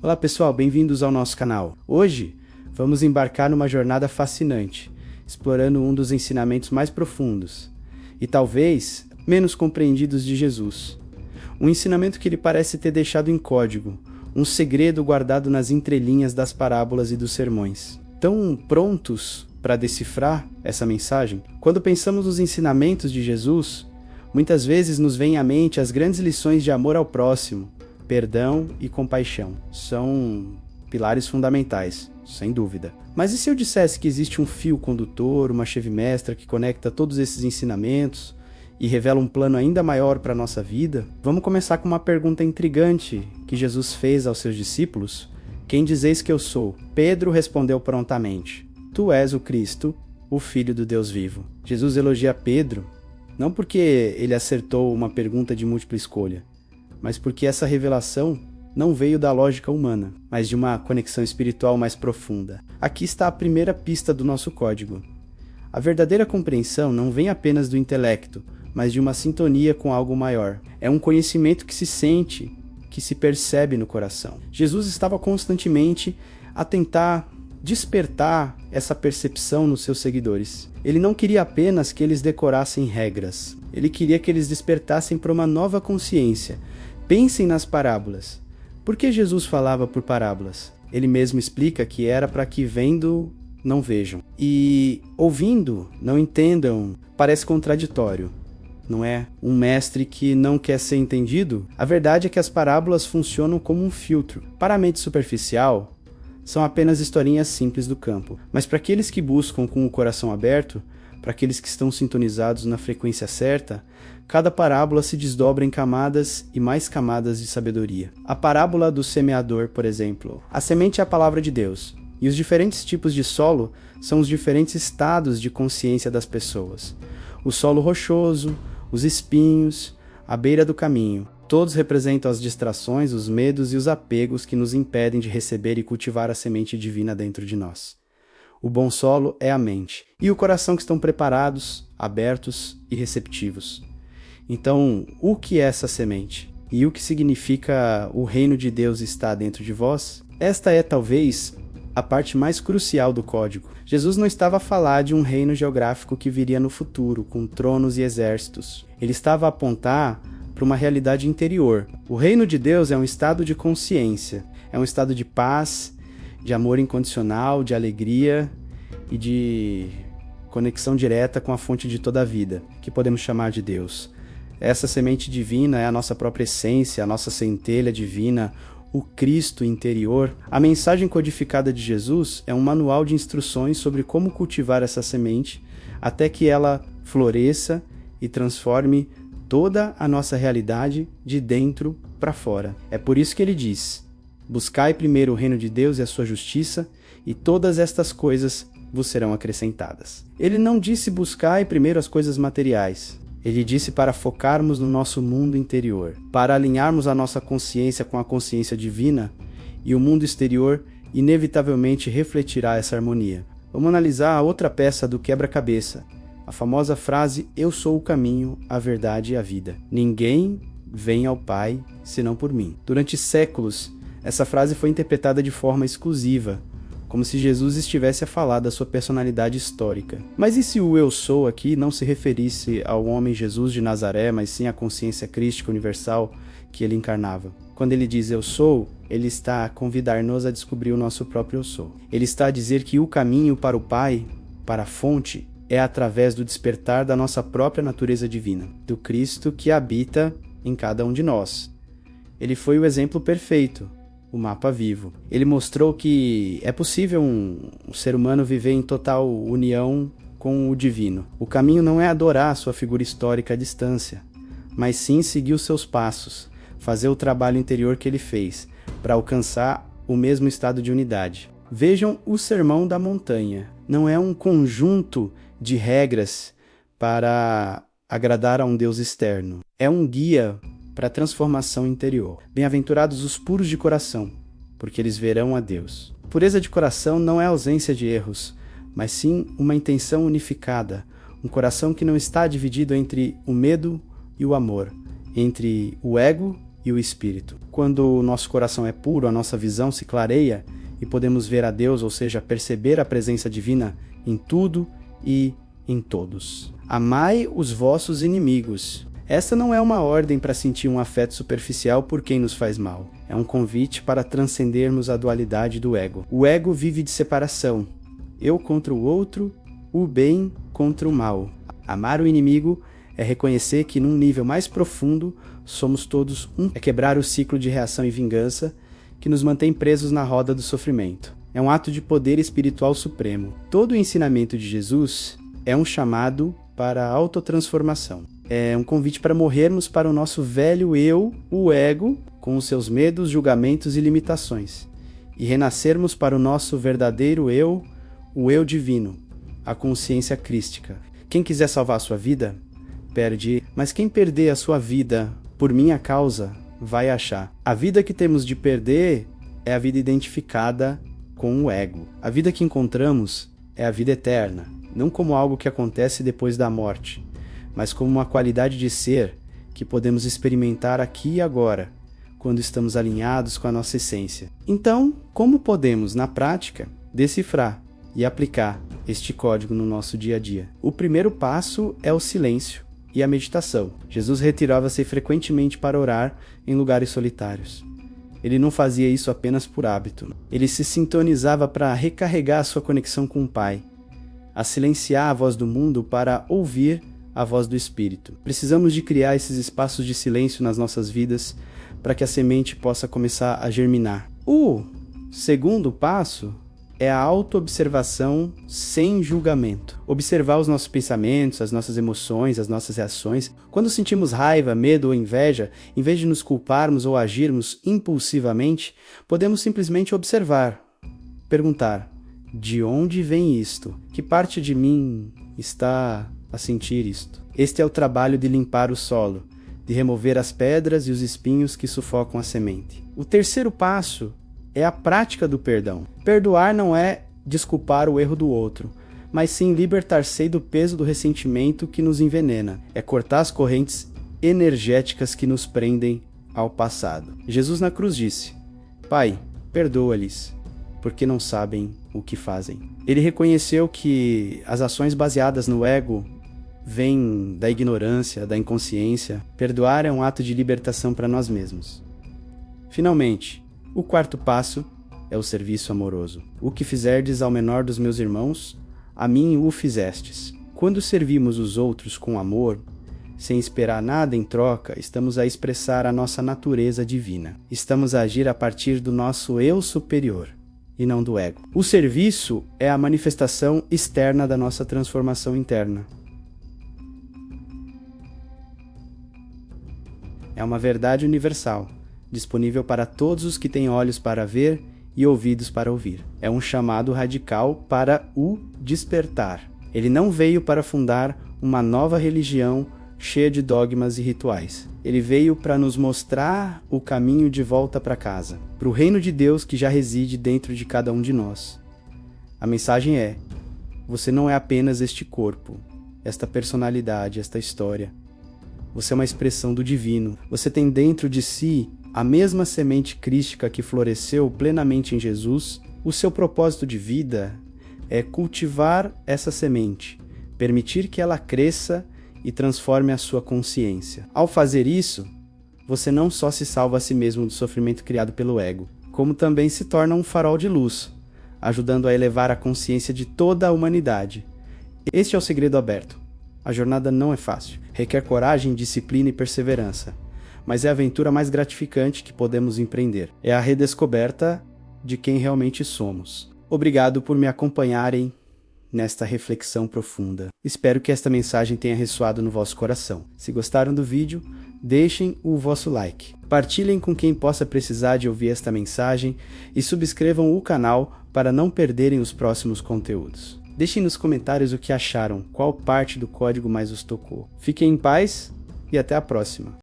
Olá pessoal, bem-vindos ao nosso canal. Hoje vamos embarcar numa jornada fascinante, explorando um dos ensinamentos mais profundos e talvez menos compreendidos de Jesus. Um ensinamento que ele parece ter deixado em código, um segredo guardado nas entrelinhas das parábolas e dos sermões. Tão prontos para decifrar essa mensagem? Quando pensamos nos ensinamentos de Jesus, muitas vezes nos vêm à mente as grandes lições de amor ao próximo, perdão e compaixão. São pilares fundamentais, sem dúvida. Mas e se eu dissesse que existe um fio condutor, uma chave mestra que conecta todos esses ensinamentos e revela um plano ainda maior para a nossa vida? Vamos começar com uma pergunta intrigante que Jesus fez aos seus discípulos. Quem dizeis que eu sou? Pedro respondeu prontamente: Tu és o Cristo, o Filho do Deus vivo. Jesus elogia Pedro, não porque ele acertou uma pergunta de múltipla escolha, mas porque essa revelação não veio da lógica humana, mas de uma conexão espiritual mais profunda. Aqui está a primeira pista do nosso código. A verdadeira compreensão não vem apenas do intelecto, mas de uma sintonia com algo maior. É um conhecimento que se sente, que se percebe no coração. Jesus estava constantemente a tentar despertar essa percepção nos seus seguidores. Ele não queria apenas que eles decorassem regras. Ele queria que eles despertassem para uma nova consciência. Pensem nas parábolas. Por que Jesus falava por parábolas? Ele mesmo explica que era para que vendo não vejam e ouvindo não entendam. Parece contraditório, não é? Um mestre que não quer ser entendido? A verdade é que as parábolas funcionam como um filtro. Para a mente superficial, são apenas historinhas simples do campo. Mas para aqueles que buscam com o coração aberto, para aqueles que estão sintonizados na frequência certa, cada parábola se desdobra em camadas e mais camadas de sabedoria. A parábola do semeador, por exemplo. A semente é a palavra de Deus, e os diferentes tipos de solo são os diferentes estados de consciência das pessoas. O solo rochoso, os espinhos, a beira do caminho. Todos representam as distrações, os medos e os apegos que nos impedem de receber e cultivar a semente divina dentro de nós. O bom solo é a mente e o coração que estão preparados, abertos e receptivos. Então, o que é essa semente? E o que significa o reino de Deus está dentro de vós? Esta é, talvez, a parte mais crucial do código. Jesus não estava a falar de um reino geográfico que viria no futuro, com tronos e exércitos. Ele estava a apontar para uma realidade interior. O reino de Deus é um estado de consciência, é um estado de paz, de amor incondicional, de alegria e de conexão direta com a fonte de toda a vida, que podemos chamar de Deus. Essa semente divina é a nossa própria essência, a nossa centelha divina, o Cristo interior. A mensagem codificada de Jesus é um manual de instruções sobre como cultivar essa semente até que ela floresça e transforme toda a nossa realidade de dentro para fora. É por isso que ele diz: buscai primeiro o reino de Deus e a sua justiça, e todas estas coisas vos serão acrescentadas. Ele não disse buscai primeiro as coisas materiais. Ele disse para focarmos no nosso mundo interior, para alinharmos a nossa consciência com a consciência divina, e o mundo exterior inevitavelmente refletirá essa harmonia. Vamos analisar a outra peça do quebra-cabeça, a famosa frase: eu sou o caminho, a verdade e a vida. Ninguém vem ao Pai senão por mim. Durante séculos, essa frase foi interpretada de forma exclusiva, como se Jesus estivesse a falar da sua personalidade histórica. Mas e se o eu sou aqui não se referisse ao homem Jesus de Nazaré, mas sim à consciência crística universal que ele encarnava? Quando ele diz eu sou, ele está a convidar-nos a descobrir o nosso próprio eu sou. Ele está a dizer que o caminho para o Pai, para a fonte, é através do despertar da nossa própria natureza divina, do Cristo que habita em cada um de nós. Ele foi o exemplo perfeito, o mapa vivo. Ele mostrou que é possível um ser humano viver em total união com o divino. O caminho não é adorar a sua figura histórica à distância, mas sim seguir os seus passos, fazer o trabalho interior que ele fez, para alcançar o mesmo estado de unidade. Vejam o Sermão da Montanha. Não é um conjunto de regras para agradar a um Deus externo. É um guia para a transformação interior. Bem-aventurados os puros de coração, porque eles verão a Deus. Pureza de coração não é ausência de erros, mas sim uma intenção unificada, um coração que não está dividido entre o medo e o amor, entre o ego e o Espírito. Quando o nosso coração é puro, a nossa visão se clareia e podemos ver a Deus, ou seja, perceber a presença divina em tudo e em todos. Amai os vossos inimigos. Esta não é uma ordem para sentir um afeto superficial por quem nos faz mal. É um convite para transcendermos a dualidade do ego. O ego vive de separação. Eu contra o outro, o bem contra o mal. Amar o inimigo é reconhecer que num nível mais profundo somos todos um. É quebrar o ciclo de reação e vingança que nos mantém presos na roda do sofrimento. É um ato de poder espiritual supremo. Todo o ensinamento de Jesus é um chamado para a autotransformação. É um convite para morrermos para o nosso velho eu, o ego, com os seus medos, julgamentos e limitações, e renascermos para o nosso verdadeiro eu, o eu divino, a consciência crística. Quem quiser salvar a sua vida, perde, mas quem perder a sua vida por minha causa, vai achar. A vida que temos de perder é a vida identificada com o ego. A vida que encontramos é a vida eterna, não como algo que acontece depois da morte, mas como uma qualidade de ser que podemos experimentar aqui e agora, quando estamos alinhados com a nossa essência. Então, como podemos, na prática, decifrar e aplicar este código no nosso dia a dia? O primeiro passo é o silêncio e a meditação. Jesus retirava-se frequentemente para orar em lugares solitários. Ele não fazia isso apenas por hábito. Ele se sintonizava para recarregar a sua conexão com o Pai, a silenciar a voz do mundo para ouvir a voz do Espírito. Precisamos de criar esses espaços de silêncio nas nossas vidas para que a semente possa começar a germinar. O segundo passo é a autoobservação sem julgamento. Observar os nossos pensamentos, as nossas emoções, as nossas reações. Quando sentimos raiva, medo ou inveja, em vez de nos culparmos ou agirmos impulsivamente, podemos simplesmente observar, perguntar: de onde vem isto? Que parte de mim está a sentir isto? Este é o trabalho de limpar o solo, de remover as pedras e os espinhos que sufocam a semente. O terceiro passo é a prática do perdão. Perdoar não é desculpar o erro do outro, mas sim libertar-se do peso do ressentimento que nos envenena. É cortar as correntes energéticas que nos prendem ao passado. Jesus na cruz disse: Pai, perdoa-lhes, porque não sabem o que fazem. Ele reconheceu que as ações baseadas no ego vêm da ignorância, da inconsciência. Perdoar é um ato de libertação para nós mesmos. Finalmente, o quarto passo é o serviço amoroso. O que fizerdes ao menor dos meus irmãos, a mim o fizestes. Quando servimos os outros com amor, sem esperar nada em troca, estamos a expressar a nossa natureza divina. Estamos a agir a partir do nosso eu superior e não do ego. O serviço é a manifestação externa da nossa transformação interna. É uma verdade universal, disponível para todos os que têm olhos para ver e ouvidos para ouvir. É um chamado radical para o despertar. Ele não veio para fundar uma nova religião cheia de dogmas e rituais. Ele veio para nos mostrar o caminho de volta para casa, para o reino de Deus que já reside dentro de cada um de nós. A mensagem é: você não é apenas este corpo, esta personalidade, esta história. Você é uma expressão do divino. Você tem dentro de si a mesma semente crística que floresceu plenamente em Jesus. O seu propósito de vida é cultivar essa semente, permitir que ela cresça e transforme a sua consciência. Ao fazer isso, você não só se salva a si mesmo do sofrimento criado pelo ego, como também se torna um farol de luz, ajudando a elevar a consciência de toda a humanidade. Este é o segredo aberto. A jornada não é fácil, requer coragem, disciplina e perseverança, mas é a aventura mais gratificante que podemos empreender. É a redescoberta de quem realmente somos. Obrigado por me acompanharem nesta reflexão profunda. Espero que esta mensagem tenha ressoado no vosso coração. Se gostaram do vídeo, deixem o vosso like. Partilhem com quem possa precisar de ouvir esta mensagem e subscrevam o canal para não perderem os próximos conteúdos. Deixem nos comentários o que acharam, qual parte do código mais os tocou. Fiquem em paz e até a próxima.